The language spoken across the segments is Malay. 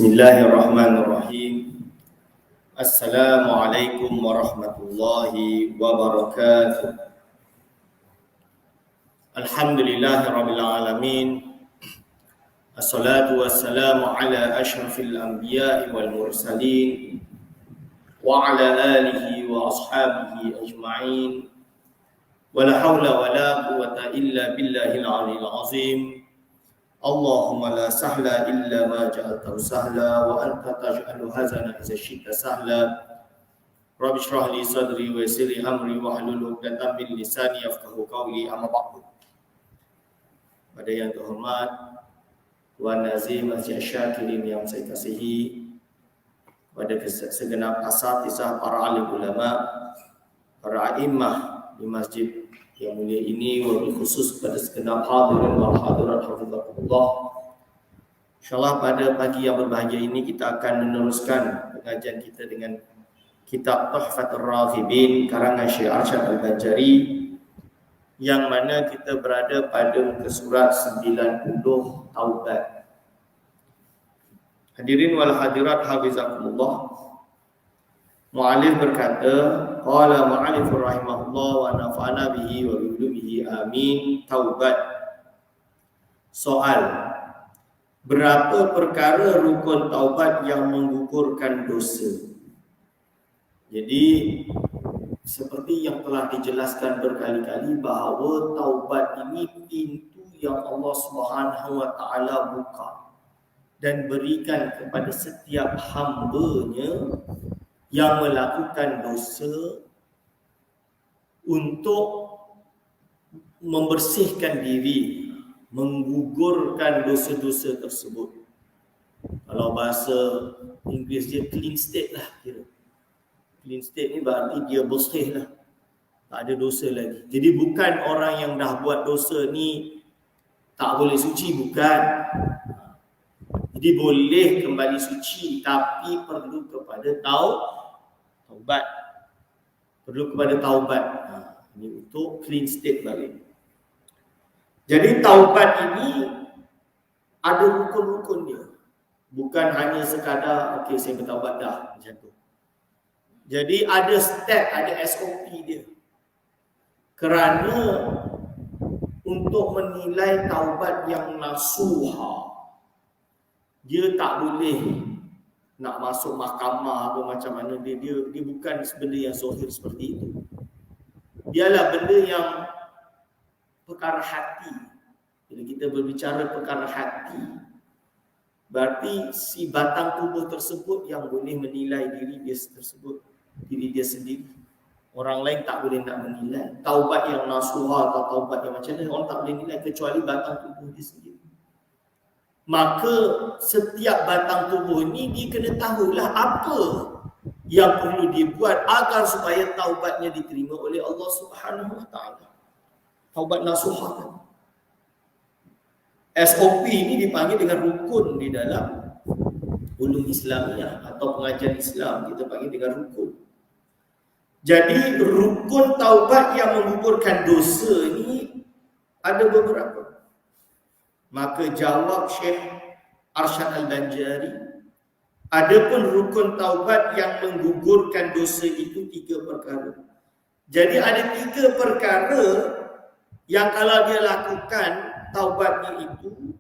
Bismillahirrahmanirrahim. Assalamualaikum warahmatullahi wabarakatuh. Alhamdulillahirabbil alamin. Assalatu wassalamu ala asyrafil anbiya'i wal mursalin wa ala alihi wa ashabihi ajma'in. Wala haula wala quwwata illa billahil aliyyil azim. Allahumma la sahla illa ma ja'altahu sahla wa anta taj'alul hazana idza syi'ta sahla. Rabbi shrah li sadri wa yassir li amri wa hlul 'uqdatam min lisani yafqahu qawli, amma ba'du. Pada yang terhormat Tuan Nazim Masjid Syakirin yang saya kasihi, pada segenap asatizah, para alim ulama, para a'immah di masjid yang mulia ini, wabil khusus kepada segenap hadirin wal hadirat hafizakumullah. InsyaAllah pada pagi yang berbahagia ini kita akan meneruskan pengajian kita dengan kitab Tuhfatur Raghibin karangan Syekh Arsyad Al-Banjari, yang mana kita berada pada muka surat 90 Taubat. Hadirin wal hadirat hafizakumullah. Mu'alif berkata, qala mu'alif rahimahullah wa nafa'ana bihi wa bihi amin. Taubat. Soal: berapa perkara rukun taubat yang menggugurkan dosa? Jadi seperti yang telah dijelaskan berkali-kali bahawa taubat ini pintu yang Allah Subhanahu wa taala buka dan berikan kepada setiap hamba-Nya yang melakukan dosa untuk membersihkan diri, menggugurkan dosa-dosa tersebut. Kalau bahasa Inggeris dia clean state lah kira. Clean state ni berarti dia bersih lah, tak ada dosa lagi. Jadi bukan orang yang dah buat dosa ni tak boleh suci, bukan. Jadi boleh kembali suci, tapi perlu kepada taubat. Perlu kepada taubat. Ini untuk clean state balik. Jadi taubat ini ada rukun-rukun dia. Bukan hanya sekadar okey saya bertaubat dah macam tu. Jadi ada step, ada SOP dia. Kerana untuk menilai taubat yang nasuha, dia tak boleh nak masuk mahkamah atau macam mana, dia bukan benda yang zahir seperti itu. Dialah benda yang perkara hati. Bila kita berbicara perkara hati, berarti si batang tubuh tersebut yang boleh menilai diri dia tersebut, diri dia sendiri. Orang lain tak boleh nak menilai. Taubat yang nasuha atau taubat yang macam mana, orang tak boleh nilai kecuali batang tubuh dia sendiri. Maka setiap batang tubuh ini dia kena tahulah apa yang perlu dibuat agar supaya taubatnya diterima oleh Allah Subhanahu wa taala. Taubat nasuha. SOP ini dipanggil dengan rukun di dalam ulum Islamiyah atau pengajian Islam, kita panggil dengan rukun. Jadi rukun taubat yang menggugurkan dosa ini ada beberapa. Maka jawab Syekh Arsyad Al-Banjari, adapun rukun taubat yang menggugurkan dosa itu 3 perkara. Jadi ada 3 perkara yang kalau dia lakukan taubatnya itu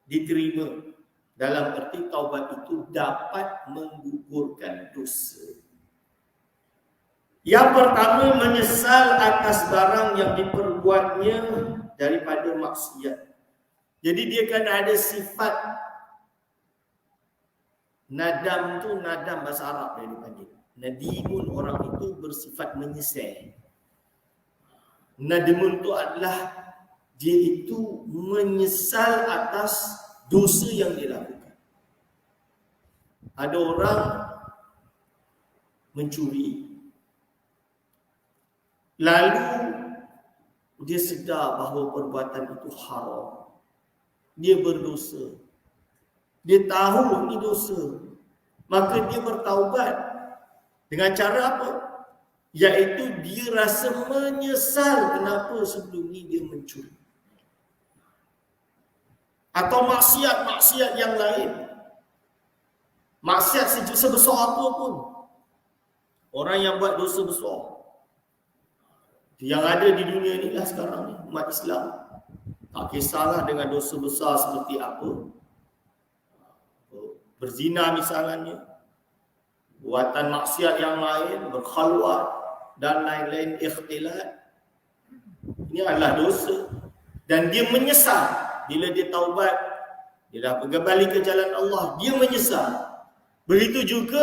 diterima. Dalam erti taubat itu dapat menggugurkan dosa. Yang pertama, menyesal atas barang yang diperbuatnya daripada maksiat. Jadi dia kan ada sifat nadam tu, nadam bahasa Arab dia dipanggil. Nadimun, orang itu bersifat menyesal. Nadimun tu adalah dia itu menyesal atas dosa yang dia lakukan. Ada orang mencuri, lalu dia sedar bahawa perbuatan itu haram. Dia berdosa. Dia tahu ini dosa. Maka dia bertaubat. Dengan cara apa? Iaitu dia rasa menyesal kenapa sebelum ini dia mencuri. Atau maksiat-maksiat yang lain. Maksiat sebesar apa pun. Orang yang buat dosa besar. Yang ada di dunia ni lah sekarang ni, umat Islam. Tak kisahlah dengan dosa besar seperti apa. Berzina misalnya. Buatan maksiat yang lain, berkhalwat dan lain-lain ikhtilat. Ini adalah dosa. Dan dia menyesal. Bila dia taubat, dia dah kembali ke jalan Allah, dia menyesal. Begitu juga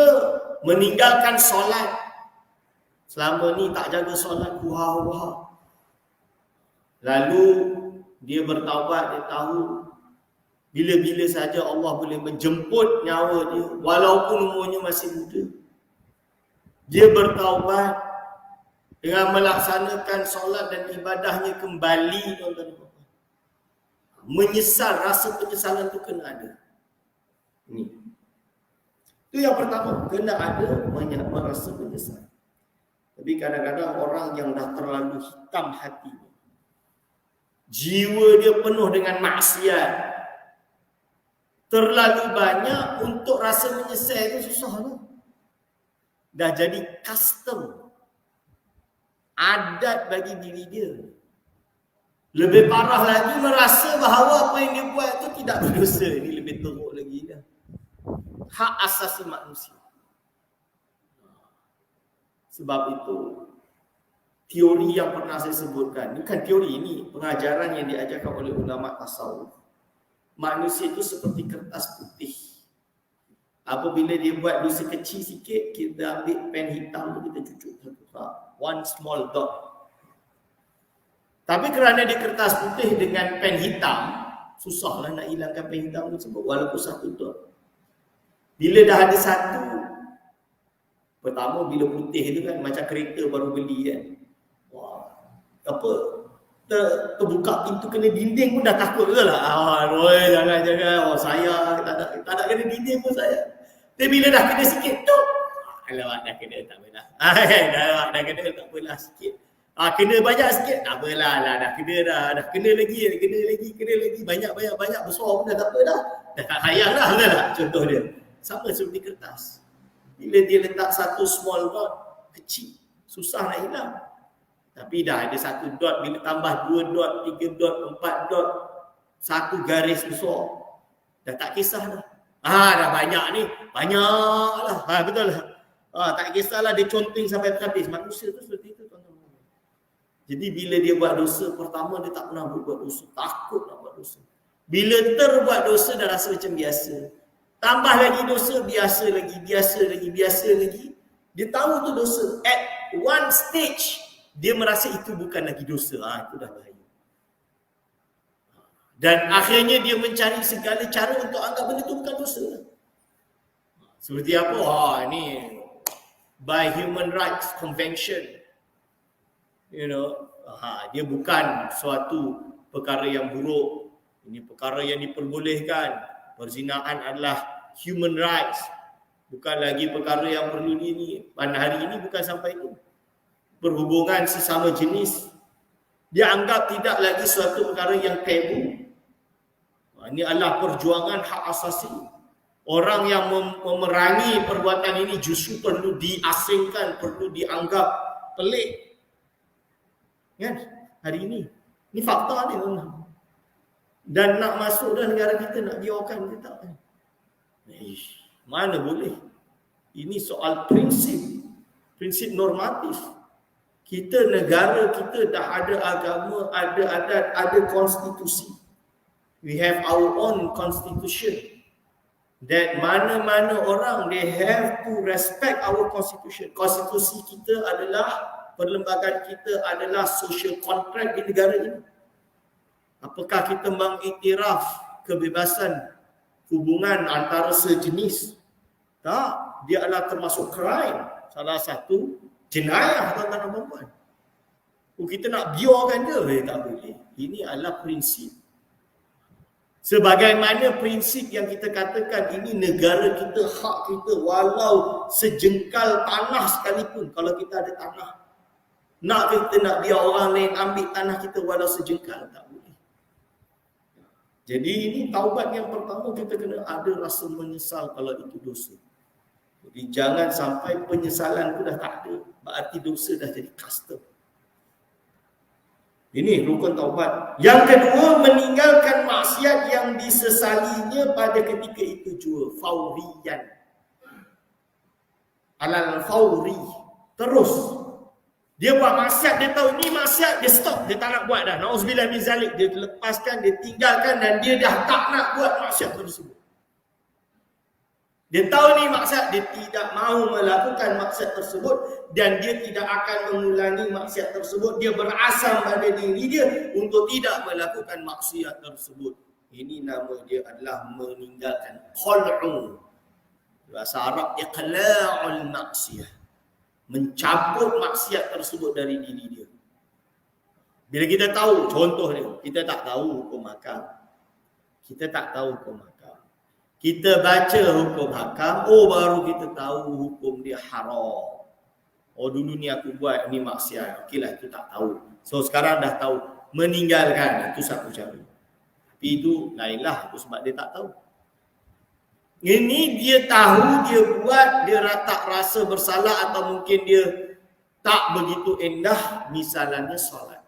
meninggalkan solat. Selama ni tak jaga solat, kuha-kuha. Lalu dia bertaubat, dia tahu bila-bila saja Allah boleh menjemput nyawa dia, walaupun umurnya masih muda. Dia bertaubat dengan melaksanakan solat dan ibadahnya kembali, tuan-tuan. Menyesal, rasa penyesalan tu kena ada. Ini. Itu yang pertama, kena ada merasa menyesal. Tapi kadang-kadang orang yang dah terlalu hitam hati, jiwa dia penuh dengan maksiat, terlalu banyak untuk rasa menyesal itu susah lah. Dah jadi custom, adat bagi diri dia. Lebih parah lagi merasa bahawa apa yang dia buat itu tidak berdosa. Ini lebih teruk lagi dah. Hak asasi manusia. Sebab itu teori yang pernah saya sebutkan, bukan teori ini, pengajaran yang diajarkan oleh ulama tasawuf. Manusia itu seperti kertas putih. Apabila dia buat dosa kecil sikit, kita ambil pen hitam tu, kita cucuk satu, one small dot. Tapi kerana di kertas putih dengan pen hitam, susahlah nak hilangkan pen hitam tersebut walaupun satu dot. Bila dah ada satu, pertama bila putih itu kan macam kereta baru beli kan. Wah, apa terbuka pintu kena dinding pun dah takut ke lah. Jangan. Oh saya tak nak kena dinding pun saya. Tapi bila dah kena sikit tu, alamak dah kena tak apalah. Dah kena tak apalah sikit. Kena banyak sikit, tak apalah lah, dah kena lagi, banyak, besar pun dah tak apa dah. Dah tak sayang dah, betul tak? Contoh dia. Sama seperti kertas. Bila dia letak satu small dot, kecil, susah nak hilang. Tapi dah ada satu dot, bila tambah 2 dot, 3 dot, 4 dot, satu garis besar, dah tak kisah dah. Dah banyak ni, banyak lah. Betul lah. Tak kisahlah dia conteng sampai habis. Manusia tu seperti itu, tuan-tuan. Jadi bila dia buat dosa, pertama dia tak pernah buat dosa. Takut nak buat dosa. Bila terbuat dosa dah rasa macam biasa. Tambah lagi dosa, biasa lagi. Dia tahu tu dosa. At one stage, dia merasa itu bukan lagi dosa. Itu dah bahaya. Dan akhirnya dia mencari segala cara untuk anggap benda itu bukan dosa. Seperti apa? Ini by Human Rights Convention. Dia bukan suatu perkara yang buruk. Ini perkara yang diperbolehkan. Perzinaan adalah human rights. Bukan lagi perkara yang perlu ini. Pada hari ini bukan sampai itu. Perhubungan sesama jenis, dia anggap tidak lagi suatu perkara yang tabu. Ini adalah perjuangan hak asasi. Orang yang memerangi perbuatan ini justru perlu diasingkan, perlu dianggap pelik. Kan? Hari ini. Ini fakta ni. Dan nak masuk dalam negara kita, nak biarkan kita. Mana boleh. Ini soal prinsip. Prinsip normatif. Kita, negara kita dah ada agama, ada adat, ada konstitusi. We have our own constitution. That mana-mana orang, they have to respect our constitution. Konstitusi kita adalah, perlembagaan kita adalah social contract di negara ini. Apakah kita mengiktiraf kebebasan hubungan antara sejenis? Tak, dia adalah termasuk crime. Salah satu jenayah tuan-tuan dan puan-puan. Kita nak biarkan dia, tak boleh. Ini adalah prinsip. Sebagaimana prinsip yang kita katakan ini negara kita, hak kita, walau sejengkal tanah sekalipun, kalau kita ada tanah, kita nak biar orang lain ambil tanah kita walau sejengkal, tak boleh. Jadi ini taubat yang pertama, kita kena ada rasa menyesal kalau itu dosa. Jadi jangan sampai penyesalan itu dah tak ada, berarti dosa dah jadi custom. Ini rukun taubat. Yang kedua, meninggalkan maksiat yang disesalinya pada ketika itu juga, fauriyan. Alal fauri, terus. Dia buat maksiat, dia tahu ni maksiat, dia stop, dia tak nak buat dah. Nauzubillah min zalik, dia lepaskan, dia tinggalkan dan dia dah tak nak buat maksiat tersebut. Dia tahu ni maksiat, dia tidak mahu melakukan maksiat tersebut dan dia tidak akan mengulangi maksiat tersebut. Dia berazam pada diri dia untuk tidak melakukan maksiat tersebut. Ini nama dia adalah meninggalkan qal'u. Bahasa Arab iqla'ul maksiyah. Mencabut maksiat tersebut dari diri dia. Bila kita tahu, contoh dia, kita tak tahu hukum hakam. Kita tak tahu hukum hakam. Kita baca hukum hakam, baru kita tahu hukum dia haram. Dulu ni aku buat ni maksiat. Okeylah, itu tak tahu. So sekarang dah tahu, meninggalkan itu satu cara. Tapi itu lainlah, itu sebab dia tak tahu. Ini dia tahu, dia buat, dia tak rasa bersalah atau mungkin dia tak begitu indah, misalnya solat.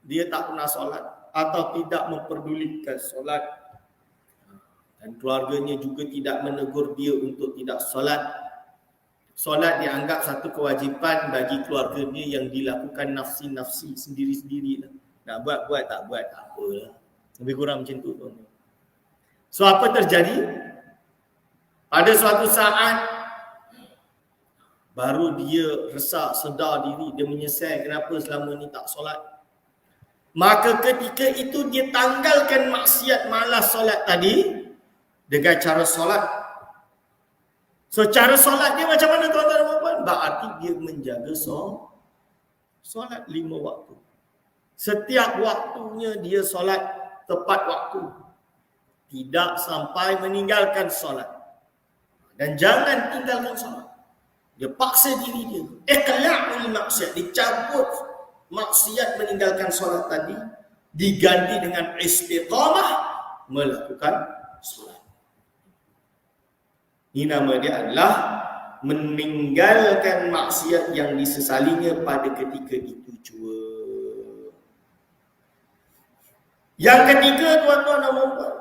Dia tak pernah solat atau tidak memperdulikan solat. Dan keluarganya juga tidak menegur dia untuk tidak solat. Solat dianggap satu kewajipan bagi keluarganya yang dilakukan nafsi-nafsi, sendiri-sendiri. Nak buat, tak buat, tak apalah. Lebih kurang macam tu, tuan-tuan. So apa terjadi? Pada suatu saat baru dia resah, sedar diri, dia menyesal kenapa selama ni tak solat. Maka ketika itu dia tanggalkan maksiat malas solat tadi dengan cara solat. So cara solat dia macam mana tuan-tuan dan puan-puan? Berarti dia menjaga solat 5 waktu. Setiap waktunya dia solat tepat waktu. Tidak sampai meninggalkan solat. Dan jangan tinggalkan solat. Dia paksa diri dia. Iqla'ul maksiat. Dicabut maksiat meninggalkan solat tadi. Diganti dengan istiqamah melakukan solat. Ini nama dia adalah meninggalkan maksiat yang disesalinya pada ketika itu jua. Yang ketiga, tuan-tuan dan puan-puan,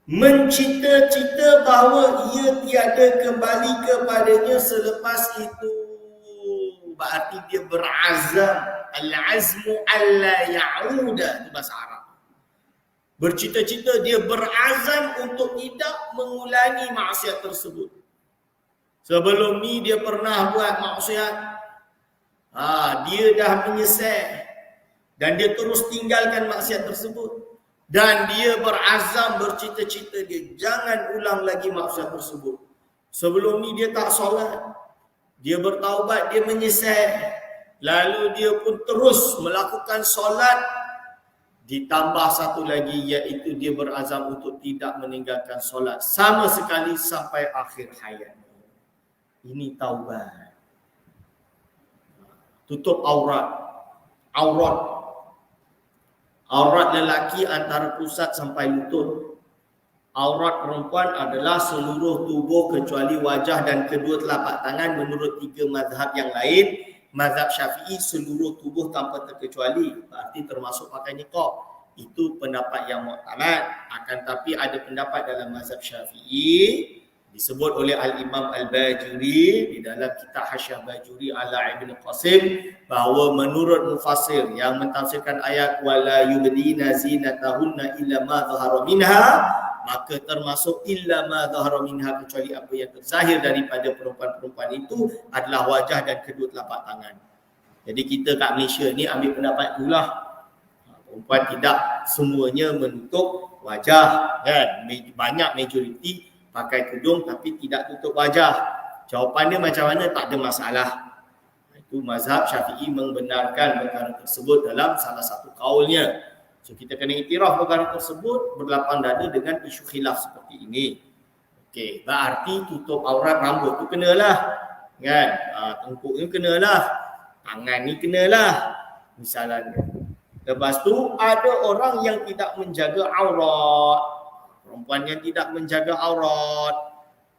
mencita-cita bahawa ia tiada kembali kepadanya selepas itu. Berarti dia berazam. Al-azmu alla ya'uda. Itu bahasa Arab. Bercita-cita, dia berazam untuk tidak mengulangi maksiat tersebut. Sebelum ni dia pernah buat maksiat. Dia dah menyesal. Dan dia terus tinggalkan maksiat tersebut. Dan dia berazam, bercita-cita dia jangan ulang lagi maksiat tersebut. Sebelum ni dia tak solat. Dia bertaubat, dia menyesal. Lalu dia pun terus melakukan solat. Ditambah satu lagi, iaitu dia berazam untuk tidak meninggalkan solat sama sekali sampai akhir hayat. Ini taubat. Tutup aurat. Aurat lelaki antara pusat sampai lutut. Aurat perempuan adalah seluruh tubuh kecuali wajah dan kedua telapak tangan menurut 3 mazhab yang lain. Mazhab Syafi'i seluruh tubuh tanpa terkecuali. Berarti termasuk pakai niqab. Itu pendapat yang mu'tamad. Akan tapi ada pendapat dalam mazhab Syafi'i disebut oleh Al-Imam Al-Bajuri di dalam kitab Hasyiah Bajuri ala Ibn Qasim bahawa menurut mufassir yang mentafsirkan ayat wala yubdina zinatahunna illa ma dhahara minha, maka termasuk illa ma dhahara minha, kecuali apa yang terzahir daripada perempuan-perempuan itu adalah wajah dan kedua telapak tangan. Jadi kita kat Malaysia ni ambil pendapat itulah. Perempuan tidak semuanya menutup wajah, kan? Banyak majoriti pakai tudung tapi tidak tutup wajah. Jawapannya macam mana? Tak ada masalah. Itu mazhab Syafi'i membenarkan perkara tersebut dalam salah satu kaulnya. So kita kena iktiraf perkara tersebut berlapang dada dengan isu khilaf seperti ini. Okey, berarti tutup aurat rambut tu kenalah. Kan? Tengkuk ni kenalah. Tangan ni kenalah. Misalnya. Lepas tu ada orang yang tidak menjaga aurat. Perempuan yang tidak menjaga aurat,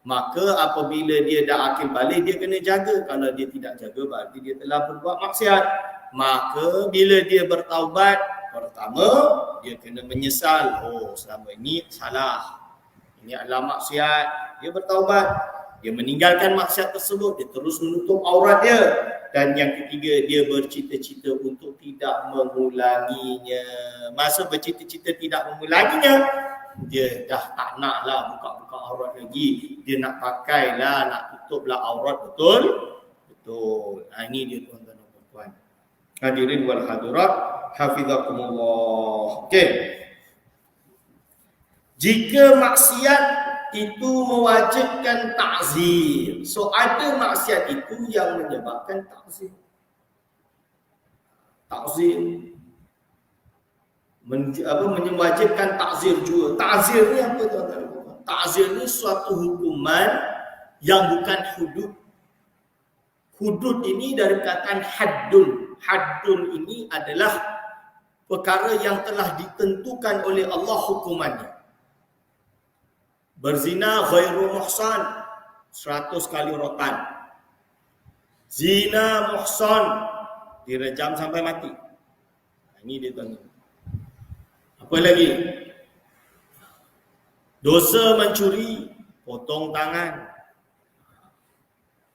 maka apabila dia dah akil balik, dia kena jaga. Kalau dia tidak jaga, berarti dia telah berbuat maksiat. Maka bila dia bertaubat, pertama dia kena menyesal. Oh, selama ini salah, ini adalah maksiat. Dia bertaubat, dia meninggalkan maksiat tersebut, dia terus menutup aurat dia. Dan yang ketiga, dia bercita-cita untuk tidak mengulanginya. Masa bercita-cita tidak mengulanginya, dia dah tak nak lah buka-buka aurat lagi. Dia nak pakai lah, nak tutup lah aurat betul. Ini dia tuan-tuan dan puan-puan. Hadirin wal hadirat, hafizakumullah. Okey. Jika maksiat itu mewajibkan ta'zir. So ada maksiat itu yang menyebabkan ta'zir. Ta'zir mewajibkan ta'zir juga. Ta'zir ni apa tuan-tuan? Ta'zir ni suatu hukuman yang bukan hudud. Hudud ini dari perkataan haddun. Haddun ini adalah perkara yang telah ditentukan oleh Allah hukumannya. Berzina ghairu muhsan 100 kali rotan. Zina muhsan direjam sampai mati. Ini dia tuan. Apa lagi? Dosa mencuri, potong tangan.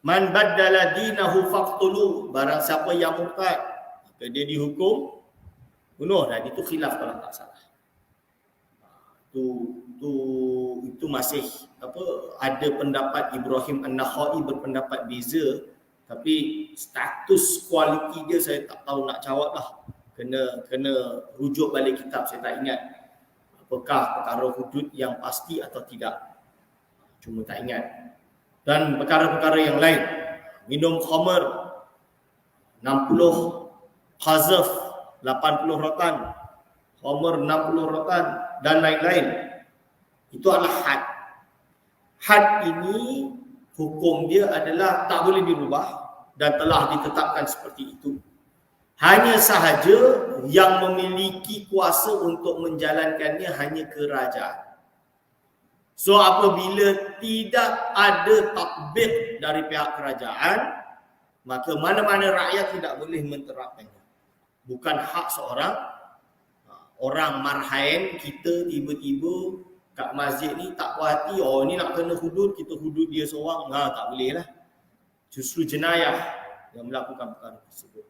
Man baddala dinahu faqtulu, barang siapa yang murtad, maka dia dihukum bunuh. Dan itu khilaf kalau tak salah. Itu masih ada pendapat Ibrahim An-Nakhai berpendapat beza, tapi status kualiti dia saya tak tahu nak jawab lah. Kena rujuk balik kitab, saya tak ingat apakah perkara hudud yang pasti atau tidak, cuma tak ingat. Dan perkara-perkara yang lain, minum khamar 60 qazaf 80 rotan, khamar 60 rotan dan lain-lain, itu adalah had. Had ini hukum dia adalah tak boleh dirubah dan telah ditetapkan seperti itu. Hanya sahaja yang memiliki kuasa untuk menjalankannya hanya kerajaan. So apabila tidak ada tatbik dari pihak kerajaan, maka mana-mana rakyat tidak boleh menterapkannya. Bukan hak seorang orang marhain kita tiba-tiba kat masjid ni tak puas hati, oh ni nak kena hudud, kita hudud dia seorang. Tak boleh lah. Justru jenayah yang melakukan perkara tersebut.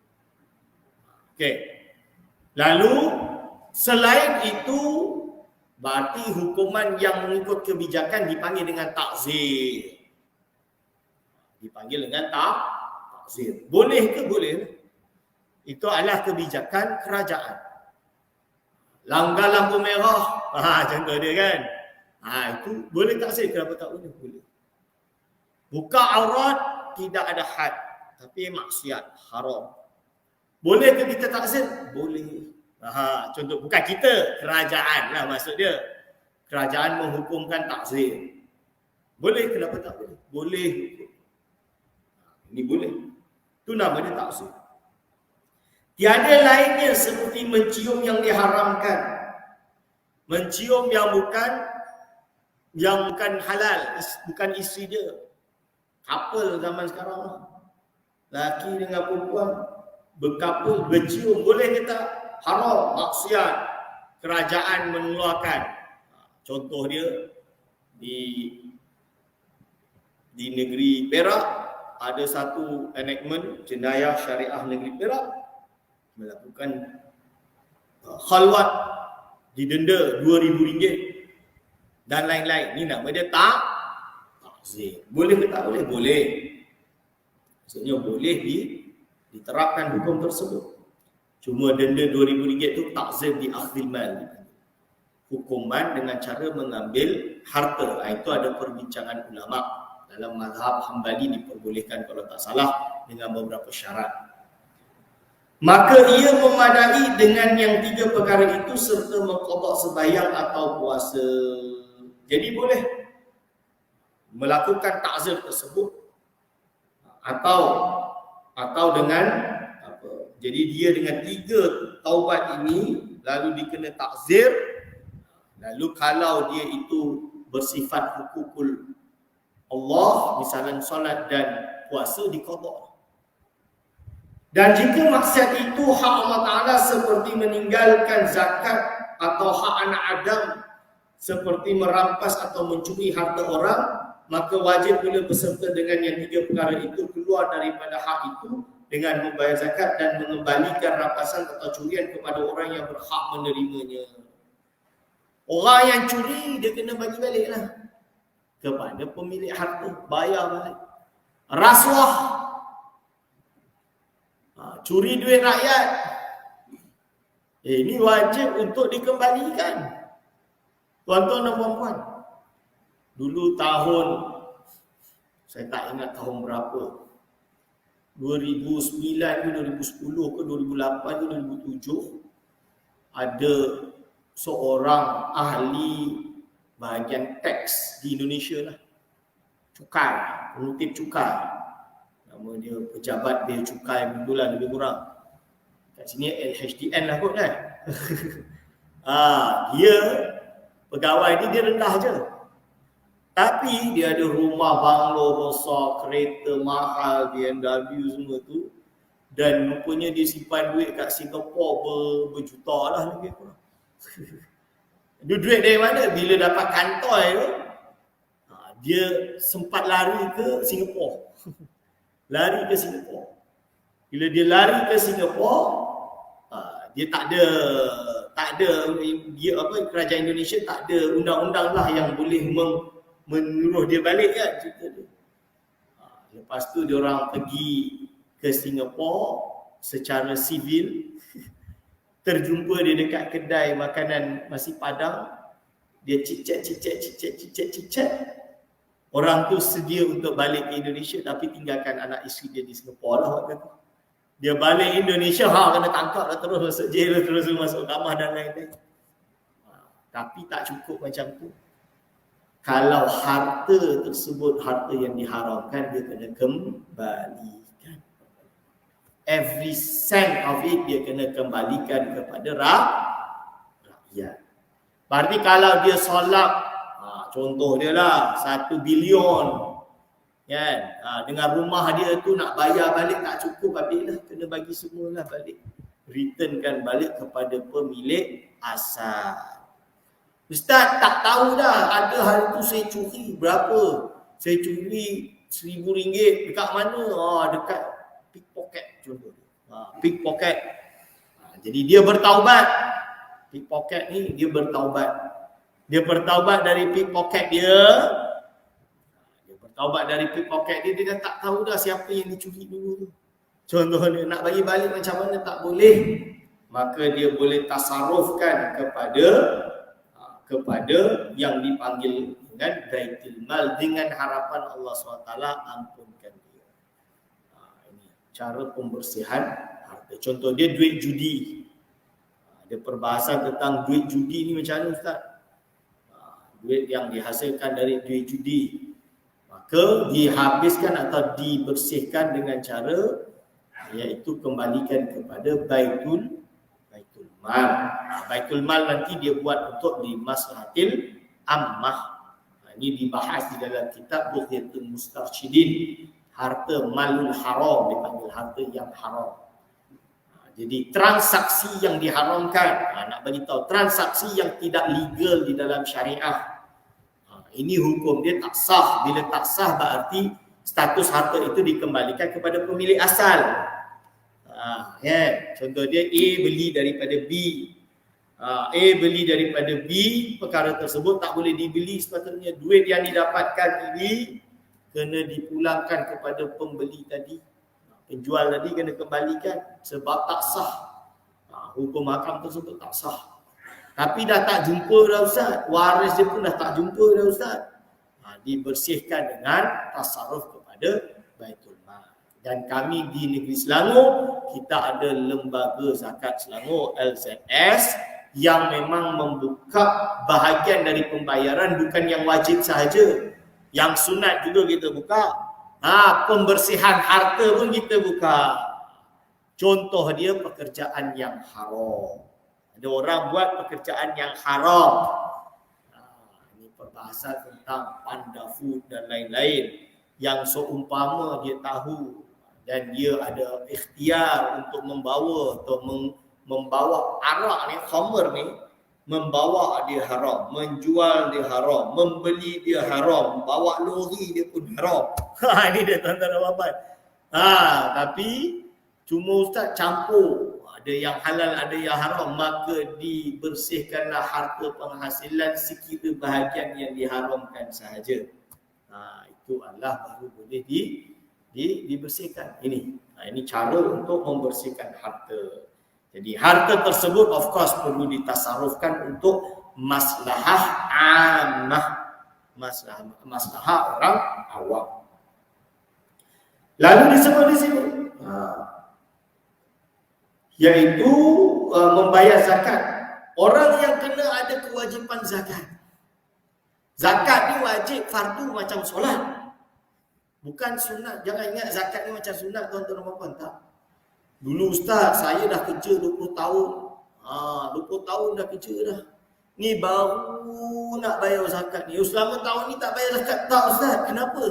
Okey. Lalu selain itu, berarti hukuman yang mengikut kebijakan dipanggil dengan takzir. Dipanggil dengan takzir. Boleh ke? Boleh. Itu adalah kebijakan kerajaan. Langgar lampu merah, contoh dia kan. Itu boleh takzir. Kenapa tak boleh? Boleh. Buka aurat tidak ada had, tapi maksiat, haram. Boleh ke kita takzir? Boleh. Contoh, bukan kita, kerajaan lah maksud dia. Kerajaan menghukumkan takzir. Boleh, kenapa tak boleh? Boleh. Ini boleh. Itu nama dia takzir. Tiada lainnya seperti mencium yang diharamkan. Mencium yang bukan halal, bukan isteri dia. Couple zaman sekarang lah. Laki dengan perempuan berkapul, bercium, boleh kita? Haram, maksiat. Kerajaan mengeluarkan. Contoh dia di negeri Perak ada satu enactment jenayah syariah negeri Perak melakukan khalwat didenda RM2,000 dan lain-lain. Ini nama dia takzir. Boleh ke tak boleh? Boleh. Maksudnya boleh diterapkan hukum tersebut. Cuma denda RM2,000 itu takzir di akhdil mal. Hukuman dengan cara mengambil harta. Itu ada perbincangan ulama. Dalam mazhab Hambali diperbolehkan kalau tak salah dengan beberapa syarat. Maka ia memadai dengan yang 3 perkara itu serta mengqada sembahyang atau puasa. Jadi boleh melakukan takzir tersebut atau dengan Jadi dia dengan 3 taubat ini lalu dikena takzir. Lalu kalau dia itu bersifat hukukul Allah, misalnya solat dan puasa, diqada. Dan jika maksiat itu hak Allah Ta'ala seperti meninggalkan zakat atau hak anak Adam, seperti merampas atau mencuri harta orang, maka wajib pula peserta dengan yang 3 perkara itu keluar daripada hak itu dengan membayar zakat dan mengembalikan rampasan atau curian kepada orang yang berhak menerimanya. Orang yang curi, dia kena bagi balik lah kepada pemilik harta, bayar balik. Rasuah, curi duit rakyat, ini wajib untuk dikembalikan. Tuan-tuan dan puan-puan, dulu tahun, saya tak ingat tahun berapa, 2009 ke 2010 ke 2008 ke 2007, ada seorang ahli bahagian teks di Indonesia lah, cukai, penutip cukai. Nama dia pejabat bea cukai bulan lebih kurang. Kat sini LHDN lah kot kan. Dia pegawai ni dia rendah je. Tapi dia ada rumah banglo besar, kereta mahal, BMW semua tu. Dan rupanya dia simpan duit kat Singapura berjuta lah lebih kurang. Duit dari mana? Bila dapat kantoi tu, dia sempat lari ke Singapura. Lari ke Singapura. Bila dia lari ke Singapura, dia tak ada dia kerajaan Indonesia tak ada undang-undang lah yang boleh menyuruh dia balik kan cerita dia. Lepas tu dia orang pergi ke Singapura secara sivil. Terjumpa dia dekat kedai makanan nasi Padang. Dia cicit. Orang tu sedia untuk balik ke Indonesia tapi tinggalkan anak isteri dia di Singapura lah waktu tu. Dia balik Indonesia, kena tangkap lah terus masuk jail, terus masuk kamar dan lain-lain. Tapi tak cukup macam tu. Kalau harta tersebut, harta yang diharamkan, dia kena kembalikan. Every cent of it dia kena kembalikan kepada rakyat. Berarti kalau dia solat, contoh dia lah 1 bilion kan, dengan rumah dia tu nak bayar balik tak cukup, habis lah, kena bagi semualah balik, returnkan balik kepada pemilik asal. Ustaz tak tahu dah, ada hari tu saya curi berapa, saya curi RM1,000 dekat mana? Dekat pickpocket contoh. Pickpocket. Jadi dia bertaubat. Pickpocket ni dia bertaubat. Dia bertaubat dari pickpocket dia. Taubat dari pickpocket dia dah tak tahu dah siapa yang dicuri dulu tu. Contohnya nak bagi balik macam mana tak boleh. Maka dia boleh tasarrufkan kepada yang dipanggil dengan baitul mal dengan harapan Allah SWT ampunkan dia. Ini cara pembersihan harta. Contoh dia duit judi. Ada perbahasan tentang duit judi ni macam mana Ustaz? Duit yang dihasilkan dari duit judi, maka dihabiskan atau dibersihkan dengan cara iaitu kembalikan kepada baitul mal. Baitul mal nanti dia buat untuk limaslahatil ammah. Ini dibahas di dalam kitab Bughyatul Mustarsyidin. Harta malul haram, dipanggil harta yang haram. Jadi transaksi yang diharamkan, nak bagi tahu transaksi yang tidak legal di dalam syariah. Ini hukum dia tak sah. Bila tak sah berarti status harta itu dikembalikan kepada pemilik asal. Contoh dia A beli daripada B. A beli daripada B, perkara tersebut tak boleh dibeli, sepatutnya duit yang didapatkan ini kena dipulangkan kepada pembeli tadi. Penjual tadi kena kembalikan sebab tak sah. Hukum hakam tersebut tak sah. Tapi dah tak jumpa dah Ustaz. Waris dia pun dah tak jumpa dah Ustaz. Dibersihkan dengan tasarruf kepada Baitul Mal. Dan kami di Negeri Selangor, kita ada Lembaga Zakat Selangor, LZS, yang memang membuka bahagian dari pembayaran, bukan yang wajib sahaja. Yang sunat juga kita buka. Pembersihan harta pun kita buka. Contoh dia pekerjaan yang haram. Ada orang buat pekerjaan yang haram. Ini perbahasan tentang panda food dan lain-lain. Yang seumpama dia tahu dan dia ada ikhtiar untuk membawa atau membawa arak ni, khamr ni, membawa dia haram, menjual dia haram, membeli dia haram, bawa lori dia pun haram. Ini dia tuan-tuan dan puan-puan. Tapi cuma ustaz campur, ada yang halal ada yang haram, maka dibersihkanlah harta penghasilan sekira bahagian yang diharamkan sahaja. Itu adalah baru boleh dibersihkan. Ini cara untuk membersihkan harta. Jadi harta tersebut of course perlu ditasarufkan untuk maslahah ammah, maslahah orang awam. Lalu disebut di sini iaitu membayar zakat. Orang yang kena ada kewajipan zakat. Zakat ni wajib fardu macam solat. Bukan sunat. Jangan ingat zakat ni macam sunat tuan-tuan dan puan-puan, tak. Dulu ustaz, saya dah kerja 20 tahun. 20 tahun dah kerja dah. Ni baru nak bayar zakat ni. Selama tahun ni tak bayar zakat. Tak ustaz, kenapa?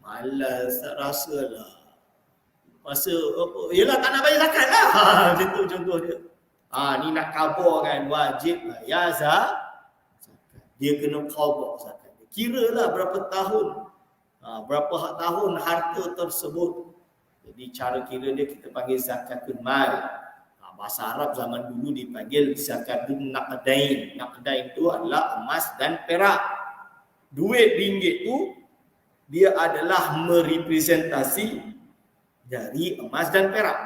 Malas, tak rasa lah. Masa apa? Yelah tak nak bayar zakat lah. Macam tu contoh dia. Ni nak kabarkan wajib bayar zakat. Dia kena kabar zakat. Kira lah berapa tahun. Berapa tahun harta tersebut. Jadi cara kira dia kita panggil zakatul mal. Bahasa Arab zaman dulu dipanggil zakatun naqdain. Naqdain itu adalah emas dan perak. Duit ringgit tu dia adalah merepresentasi dari emas dan perak.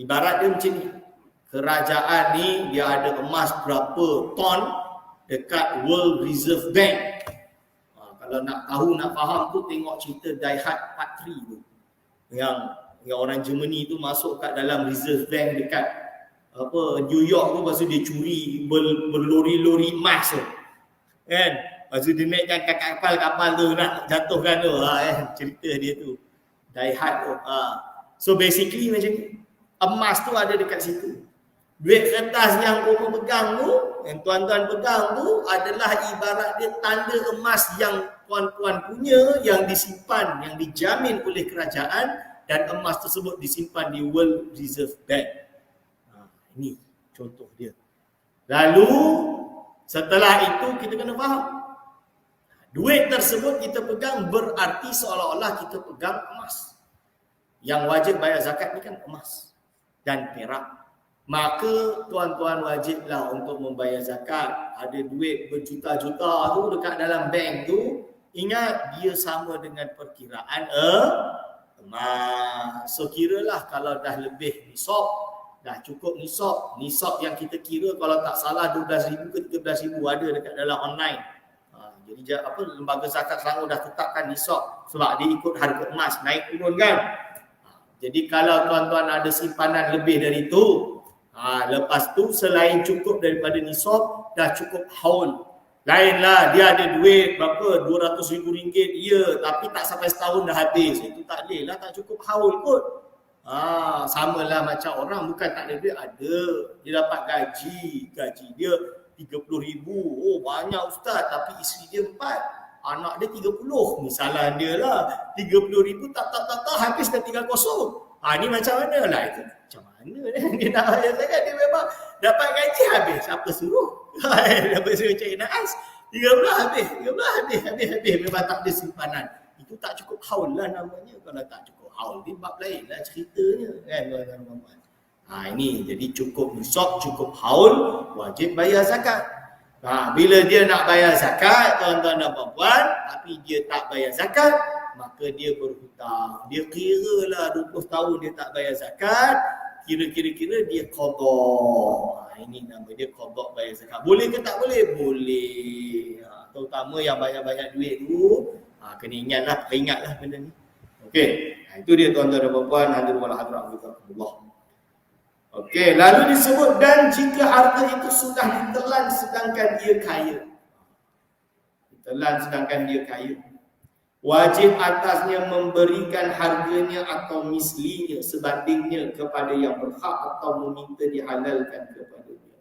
Ibarat dia macam ni. Kerajaan ni dia ada emas berapa ton dekat World Reserve Bank. Kalau nak tahu, nak faham tu tengok cerita Die Hard Part 3 tu. Yang orang Germany tu masuk kat dalam Reserve Bank dekat New York tu, lepas tu dia curi berlori-lori emas tu. Kan? Lepas tu dia naikkan kapal-kapal tu nak jatuhkan tu. Cerita dia tu. Die Hard tu. So basically macam ni. Emas tu ada dekat situ. Duit kertas yang korang pegang tu, yang tuan-tuan pegang tu adalah ibarat dia tanda emas yang tuan-tuan punya, yang disimpan, yang dijamin oleh kerajaan, dan emas tersebut disimpan di World Reserve Bank. Ini contoh dia. Lalu setelah itu kita kena faham, duit tersebut kita pegang berarti seolah-olah kita pegang emas. Yang wajib bayar zakat ni kan emas dan perak. Maka tuan-tuan wajiblah untuk membayar zakat. Ada duit berjuta-juta tu dekat dalam bank tu, ingat dia sama dengan perkiraan emas. So kiralah kalau dah lebih nisab, dah cukup nisab. Nisab yang kita kira kalau tak salah 12,000 ke 13,000 ada dekat dalam online. Jadi lembaga zakat Selangor dah tetapkan nisab sebab dia ikut harga emas naik turun kan. Jadi kalau tuan-tuan ada simpanan lebih dari itu, lepas tu selain cukup daripada nisab, dah cukup haul. Lainlah dia ada duit berapa, RM200,000, ya, tapi tak sampai setahun dah habis. Itu tak boleh lah, tak cukup haul kot. Samalah macam orang bukan tak ada duit, ada. Dia dapat gaji dia RM30,000. Oh banyak ustaz, tapi isteri dia 4. Anak dia 30. Misalah dia lah. RM30,000 tak habis dah tinggal kosong. Ni macam mana lah itu? Macam mana dia nak bayar zakat? Dia memang dapat gaji habis. Siapa suruh? Dapat suruh cari naas. 13 habis. Memang tak ada simpanan. Itu tak cukup haul lah namanya. Kalau tak cukup haul, dia bab lain lah ceritanya. Kan tuan-tuan? Ini jadi cukup nisab, cukup haul, wajib bayar zakat. Bila dia nak bayar zakat, tuan-tuan dan puan-puan, tapi dia tak bayar zakat, maka dia berhutang. Dia kira lah 20 tahun dia tak bayar zakat, kira-kira dia qada. Ini nama dia qada bayar zakat. Boleh ke tak boleh? Boleh. Terutama yang banyak-banyak duit tu, kena ingatlah benda ni. Okey, itu dia tuan-tuan dan puan-puan, hadirin wal hadirat Allah. Okey, lalu disebut dan jika harta itu sudah ditelan sedangkan dia kaya. Ditelan sedangkan dia kaya. Wajib atasnya memberikan harganya atau mislinya, sebandingnya kepada yang berhak atau meminta dihalalkan kepadanya.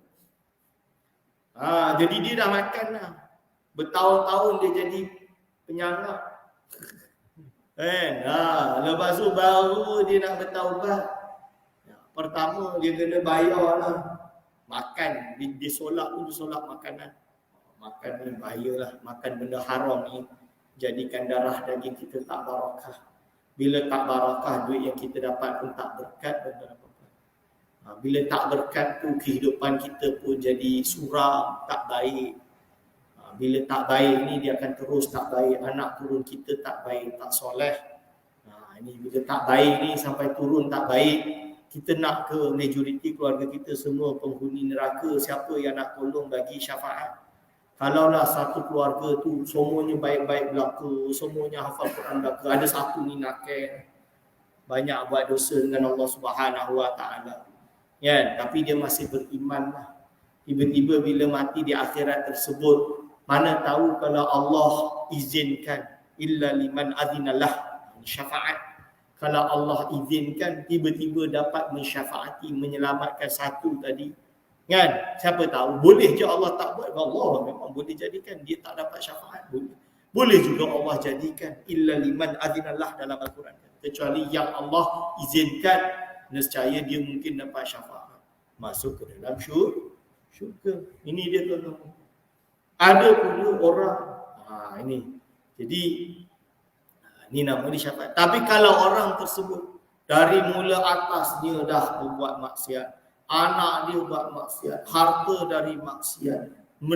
Jadi dia dah makan dah. Bertahun-tahun dia jadi penyangap. Lepas tu baru dia nak bertaubat. Pertama dia kena bayar lah. Makan, dia solat pun dia solat makanan. Makan ni bahayalah, makan benda haram ni jadikan darah daging kita tak barakah. Bila tak barakah, duit yang kita dapat pun tak berkat dan tak apa-apa. Bila tak berkat tu, kehidupan kita pun jadi suram, tak baik. Bila tak baik ni, dia akan terus tak baik. Anak turun kita tak baik, tak soleh. Ini bila tak baik ni sampai turun tak baik, kita nak ke majoriti keluarga kita semua penghuni neraka, siapa yang nak tolong bagi syafaat? Kalaulah satu keluarga tu semuanya baik-baik belaka, semuanya hafal Quran belaka, ada satu ni nakal, banyak buat dosa dengan Allah Subhanahu Wa Taala. Ya, tapi dia masih beriman lah. Tiba-tiba bila mati di akhirat tersebut, mana tahu kalau Allah izinkan illa liman adinalah syafaat. Kalau Allah izinkan tiba-tiba dapat mensyafaati, menyelamatkan satu tadi, kan? Siapa tahu, boleh je Allah tak buat. Allah memang boleh jadikan dia tak dapat syafaat, boleh. Boleh juga Allah jadikan illa liman adzinallah dalam Al-Quran. Kecuali yang Allah izinkan, nescaya dia mungkin dapat syafaat, masuk ke dalam syurga. Ini dia tuan-tuan. Ada pula orang ini. Jadi ini nama dia syafaat. Tapi kalau orang tersebut dari mula atas dia dah berbuat maksiat, anak dia buat maksiat, harta dari maksiat,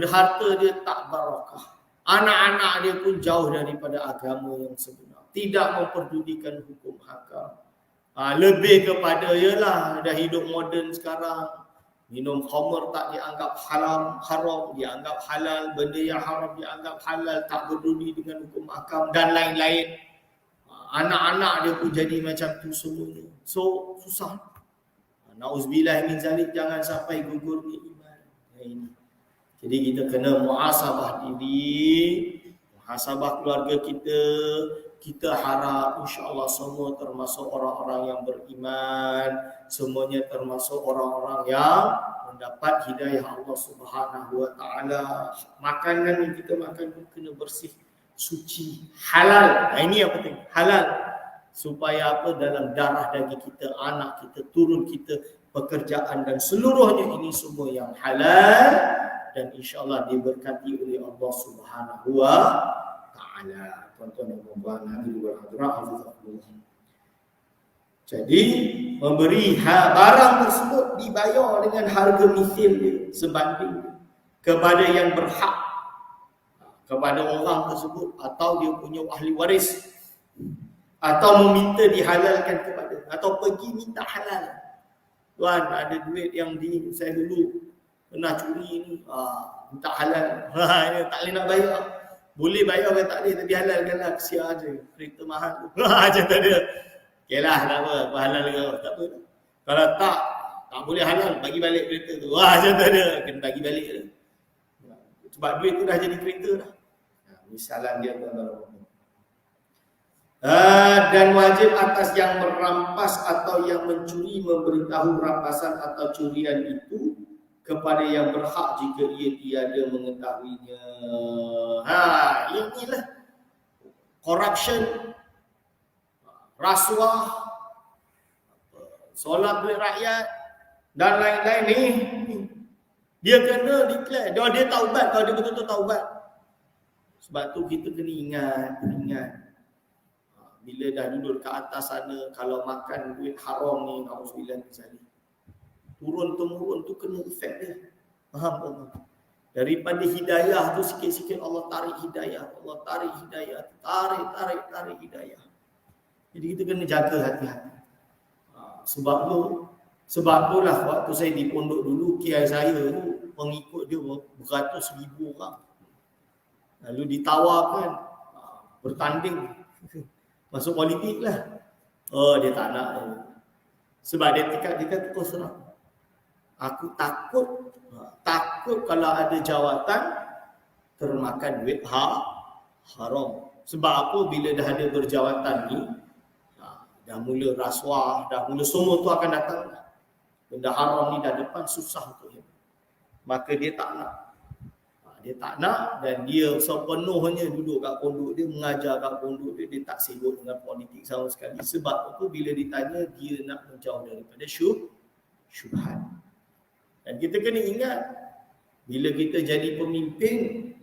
harta dia tak barakah, anak-anak dia pun jauh daripada agama yang sebenar, tidak memperdulikan hukum hakam. Lebih kepada ialah dah hidup moden sekarang, minum khamr tak dianggap haram, dianggap halal, benda yang haram dianggap halal, tak peduli dengan hukum hakam dan lain-lain. Anak-anak dia pun jadi macam tu semuanya. So susah. Na'udzubillah min zalik, jangan sampai gugur ni iman. Ini. Jadi kita kena muhasabah diri, muhasabah keluarga kita. Kita harap insya-Allah semua termasuk orang-orang yang beriman, semuanya termasuk orang-orang yang mendapat hidayah Allah Subhanahu Wa Taala. Makanan yang kita makan pun kena bersih, suci, halal. Ini yang penting, halal. Supaya apa? Dalam darah daging kita, anak kita, turun kita, pekerjaan dan seluruhnya ini semua yang halal dan insya-Allah diberkati oleh Allah Subhanahu Wa Taala. Tuan-tuan dan puan-puan hadirin berhadirat. Jadi memberi barang tersebut dibayar dengan harga misil dia, sebanding kepada yang berhak, kepada orang tersebut atau dia punya ahli waris, atau meminta dihalalkan kepada, atau pergi minta halal. Tuan, ada duit yang saya dulu pernah curi ni, minta halal. Tak boleh nak bayar. Boleh bayar ke tak boleh, tapi halalkanlah, kesian je, kereta mahal tu. Macam tak ada. Okeylah, tak apa, halal ke tak apa. Kalau tak boleh halal, bagi balik kereta tu. Macam tak ada, kena bagi balik je. Sebab duit tu dah jadi kereta dah. Misalan dia tuan-tuan. Dan wajib atas yang merampas atau yang mencuri memberitahu rampasan atau curian itu kepada yang berhak jika ia tiada mengetahuinya. Inilah corruption, rasuah, solat duit rakyat dan lain-lain ni. Dia kena declare, dia taubat kalau dia betul-betul taubat. Sebab tu kita kena ingat. Bila dah duduk ke atas sana, kalau makan duit haram ni, na'udzubillah misalnya, turun-temurun tu kena efek dia. Faham tak? Daripada hidayah tu sikit-sikit Allah tarik hidayah. Tarik hidayah. Jadi kita kena jaga hati-hati. Sebab tu lah waktu saya di pondok dulu, kiai saya tu pengikut dia beratus ribu orang. Lalu ditawarkan bertanding masuk politik lah. Dia tak nak. Sebab dia kata terus terang, aku takut kalau ada jawatan termakan duit haram. Sebab apa? Bila dah ada berjawatan ni, dah mula rasuah, dah mula semua tu akan datang. Benda haram ni dah depan, susah untuk dia. Maka dia tak nak. Dia tak nak dan dia sepenuhnya duduk kat pondok dia, mengajar kat pondok dia, dia tak sibuk dengan politik sama sekali. Sebab itu bila ditanya, dia nak menjauh daripada syubhat. Dan kita kena ingat, bila kita jadi pemimpin,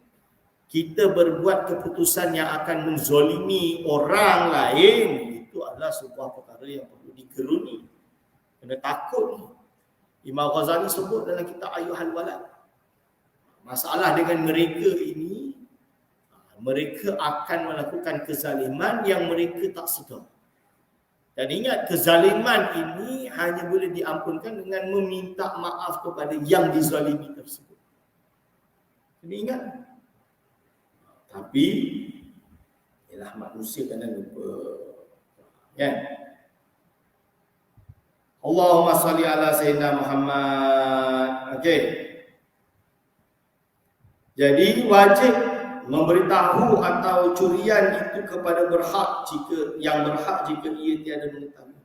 kita berbuat keputusan yang akan menzolimi orang lain, itu adalah sebuah perkara yang perlu digeruni. Kena takut. Imam Ghazali sebut dalam kitab Ayyuhal Walad. Masalah dengan mereka ini, mereka akan melakukan kezaliman yang mereka tak sedar. Dan ingat, kezaliman ini hanya boleh diampunkan dengan meminta maaf kepada yang dizalimi tersebut. Kena ingat. Tapi, ialah manusia kadang lupa. Kan? Allahumma salli ala Sayyidina Muhammad. Okey. Jadi wajib memberitahu atau curian itu kepada berhak jika ia tiada mengetahui.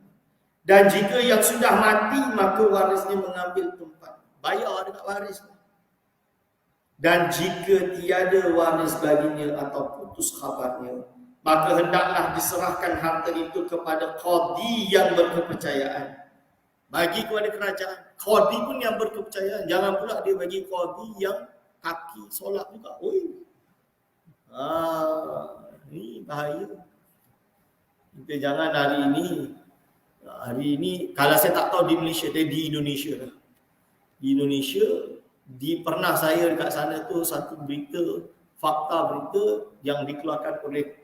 Dan jika yang sudah mati, maka warisnya mengambil tempat. Bayar dekat waris. Dan jika tiada waris baginya atau putus khabarnya, maka hendaklah diserahkan harta itu kepada qadi yang berkepercayaan. Bagi kepada kerajaan. Qadi pun yang berkepercayaan. Jangan pula dia bagi qadi yang kaki solat juga. Ni bahaya. Kita jangan hari ini kalau saya tak tahu di Malaysia, tapi di Indonesia lah. Di Indonesia, pernah saya dekat sana tu satu fakta berita yang dikeluarkan oleh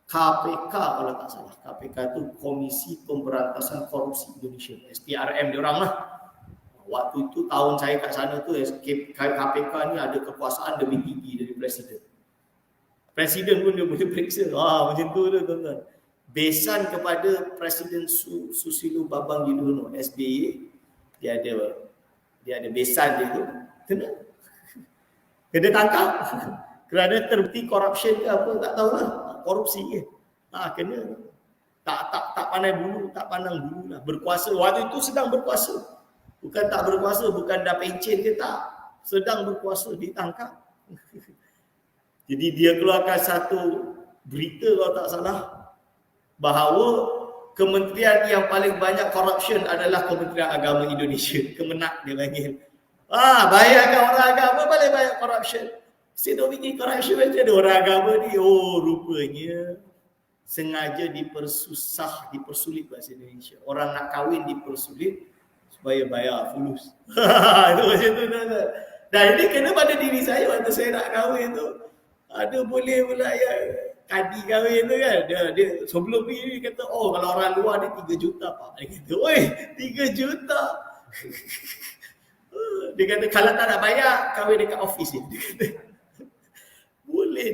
KPK kalau tak salah. KPK tu Komisi Pemberantasan Korupsi Indonesia. SPRM dia orang lah. Waktu itu tahun saya kat sana tu KPK ni ada kekuasaan lebih tinggi dari presiden. Presiden pun dia boleh periksa. Macam tu lah tuan-tuan. Besan kepada Presiden Susilo Bambang Yudhoyono SBY, dia ada besan dia tu. Kena tangkap. Kerana terbukti corruption ke apa tak tahulah. Korupsi ke. Kena. Tak pandang bulu lah. Berkuasa. Waktu itu sedang berkuasa. Bukan tak berkuasa, bukan dah pencen ke tak. Sedang berkuasa, ditangkap. Jadi dia keluarkan satu berita kalau tak salah, bahawa kementerian yang paling banyak corruption adalah Kementerian Agama Indonesia. Kemenak dia panggil. Bayangkan orang agama paling banyak corruption. Saya tak fikir corruption macam ada orang agama ni. Rupanya sengaja dipersulit bahasa Indonesia. Orang nak kahwin dipersulit supaya bayar fulus. Itu macam tu. Dan ini kena pada diri saya waktu saya nak kahwin tu. Ada boleh pula ya kadi kahwin tu kan. Dia sebelum ni dia kata, kalau orang luar dia 3 juta pak. Dia kata, 3 juta. Dia kata kalau tak nak bayar, kahwin dekat office ni. Dia kata, boleh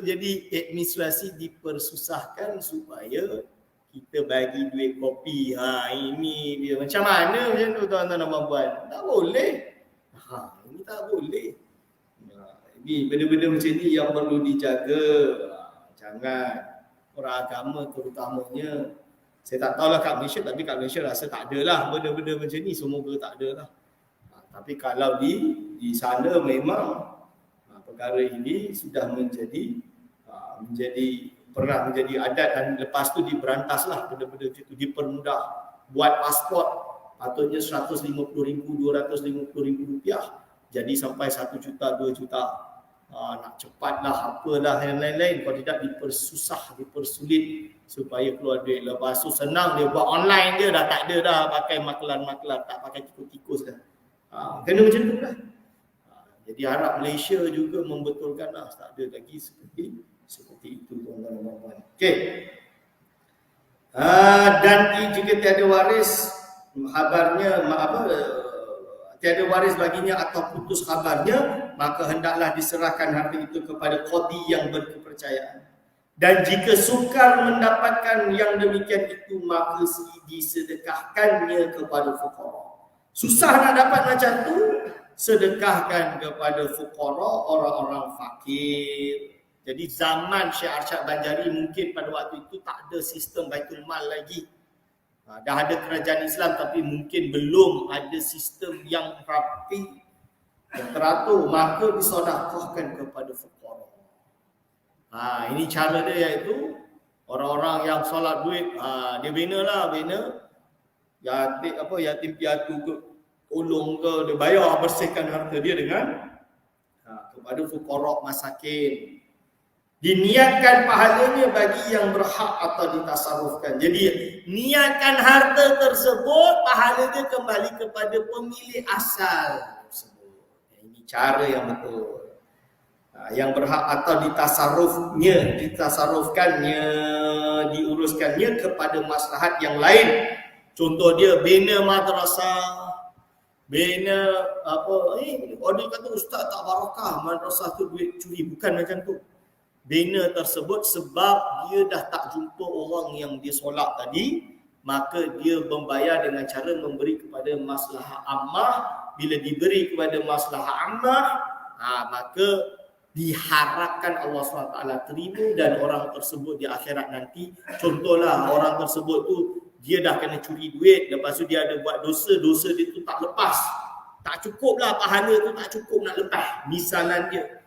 jadi administrasi dipersusahkan supaya kita bagi duit kopi. Ini dia. Macam mana macam tu tuan-tuan dan puan? Tak boleh. Ini tak boleh. Ini benda-benda macam ni yang perlu dijaga. Jangan. Orang agama terutamanya. Saya tak tahulah kat Malaysia, tapi kat Malaysia rasa tak ada lah benda-benda macam ni. Semoga tak ada lah. Tapi kalau di sana memang perkara ini sudah pernah menjadi adat dan lepas tu diberantaslah benda-benda itu, dipermudah. Buat pasport patutnya RM150,000, RM250,000 jadi sampai RM1 juta, RM2 juta. Nak cepatlah apalah yang lain-lain, kalau tidak dipersulit supaya keluar duit. Lepas tu senang dia buat online, dia dah tak ada dah pakai maklar-maklar, tak pakai tikus-tikus dah. Kena macam tu lah. Jadi harap Malaysia juga membetulkanlah, tak ada lagi seperti itu tuan-tuan dan puan. Okey. Dan jika tiada waris tiada waris baginya atau putus khabarnya, maka hendaklah diserahkan harta itu kepada qadi yang berkepercayaan. Dan jika sukar mendapatkan yang demikian itu, maka disedekahkannya kepada fuqara. Susah nak dapat macam tu, sedekahkan kepada fuqara, orang-orang fakir. Jadi zaman Syekh Arsyad Banjari mungkin pada waktu itu tak ada sistem Baitul Mal lagi. Dah ada kerajaan Islam tapi mungkin belum ada sistem yang rapi dan teratur, maka disedekahkan kepada fuqara. Ini cara dia, iaitu orang-orang yang solat duit, dia bina yatim piatu ke, tolong ke, dia bayar bersihkan harta dia dengan kepada fuqara masakin. Diniatkan pahalanya bagi yang berhak atau ditasarrufkan. Jadi niatkan harta tersebut, pahalanya kembali kepada pemilik asal tersebut. Ini cara yang betul. Yang berhak atau ditasarrufkannya, diuruskannya kepada maslahat yang lain. Contoh dia bina madrasah, bina orang kata ustaz tak barakah madrasah tu duit curi, bukan macam tu. Bina tersebut sebab dia dah tak jumpa orang yang dia solat tadi, maka dia membayar dengan cara memberi kepada maslahah ammah. Bila diberi kepada maslahah ammah, maka diharapkan Allah SWT terima dan orang tersebut di akhirat nanti, contohlah orang tersebut tu dia dah kena curi duit, lepas tu dia ada buat dosa dia tu tak lepas, tak cukup lah pahala tu, tak cukup nak lepas. Misalan dia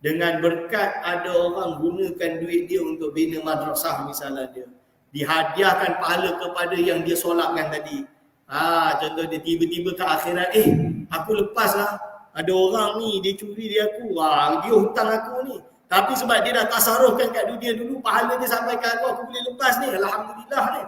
dengan berkat ada orang gunakan duit dia untuk bina madrasah, misalnya dia dihadiahkan pahala kepada yang dia solatkan tadi. Contoh dia tiba-tiba ke akhirat, aku lepas lah, ada orang ni dia curi dia aku, dia hutang aku ni, tapi sebab dia dah tasarrufkan kat dunia dulu, pahala dia sampai ke aku boleh lepas ni, alhamdulillah ni.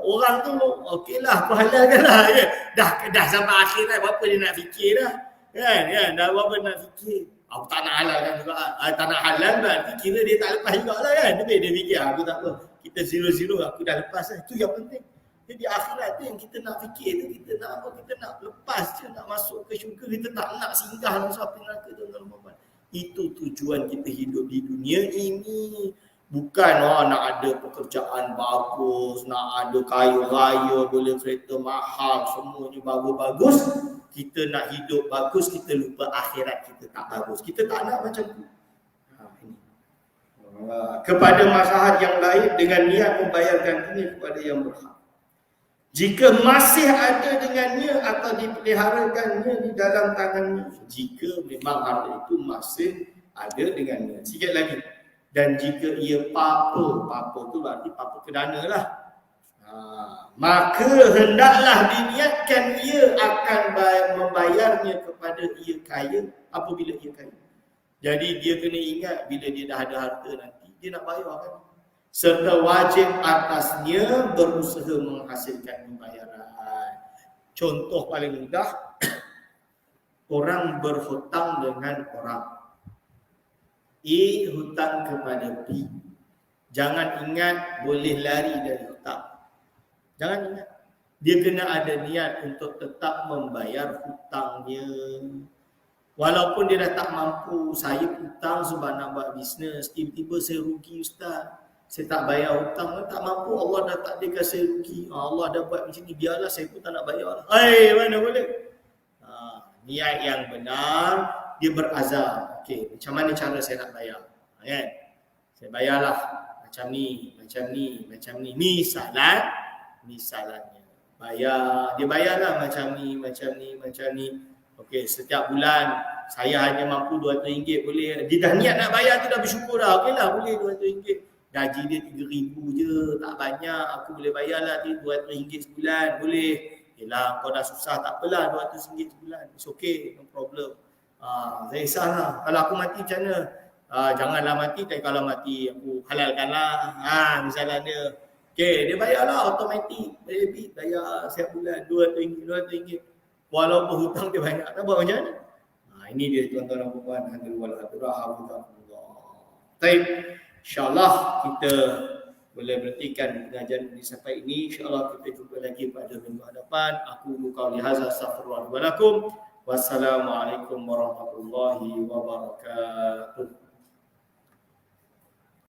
Orang tu okeylah, aku halalkan lah, dah sampai akhirat, berapa dia nak fikir dah, kan, dah berapa nak fikir. Aku tak nak halalkan juga. Tak nak halal berarti kira dia tak lepas juga lah kan. Tapi dia fikir aku tak apa, kita 0-0 aku dah lepas lah. Itu yang penting. Jadi akhirat tu yang kita nak fikir tu, kita nak apa? Kita nak lepas je, nak masuk ke syurga. Kita tak nak singgah dalam api neraka tuan-tuan. Itu tujuan kita hidup di dunia ini. Bukan nak ada pekerjaan bagus, nak ada kaya raya, boleh kereta mahal, semuanya bagus-bagus. Kita nak hidup bagus, kita lupa akhirat kita tak bagus. Kita tak nak macam tu. Kepada maslahat yang lain dengan niat membayarkan ini kepada yang berhak. Jika masih ada dengannya atau dipeliharakannya di dalam tangannya. Jika memang harta itu masih ada dengannya. Sikit lagi. Dan jika ia papa tu berarti papa kedana lah. Maka hendaklah diniatkan ia akan membayarnya kepada ia kaya apabila ia kaya. Jadi dia kena ingat bila dia dah ada harta nanti, dia nak bayar kan. Serta wajib atasnya berusaha menghasilkan pembayaran. Contoh paling mudah, orang berhutang dengan orang. A hutang kepada B. Jangan ingat boleh lari dari hutang. Jangan ingat. Dia kena ada niat untuk tetap membayar hutangnya. Walaupun dia dah tak mampu, saya hutang sebab nak buat bisnes, tiba-tiba saya rugi ustaz. Saya tak bayar hutang, tak mampu, Allah dah takdirkan saya rugi. Allah dah buat macam ni, biarlah saya pun tak nak bayar. Mana boleh? Niat yang benar, dia berazam. Okey, macam mana cara saya nak bayar? Kan? Saya bayarlah macam ni. Misalannya. Dia bayarlah macam ni. Okey, setiap bulan saya hanya mampu RM200 boleh. Dia dah niat nak bayar tu dah bersyukur dah. Okeylah, boleh RM200. Gaji dia RM3,000 je, tak banyak. Aku boleh bayarlah RM200 sebulan, boleh. Yelah, kau dah susah, tak apalah RM200 sebulan. It's okay, no problem. Saya risaulah. Kalau aku mati macam mana? Janganlah mati, tapi kalau mati aku halalkanlah. Misalnya dia. Okay, dia bayarlah automatik. Bayar setiap bulan RM200. Walaupun hutang dia banyak. Tak buat macam mana? Ini dia tuan-tuan dan puan-puan. Baik. InsyaAllah kita boleh berhentikan pengajian ini sampai ini. InsyaAllah kita jumpa lagi pada minggu hadapan. Aku qauli hadza astaghfirullah wa lakum. Wassalamualaikum warahmatullahi wabarakatuh.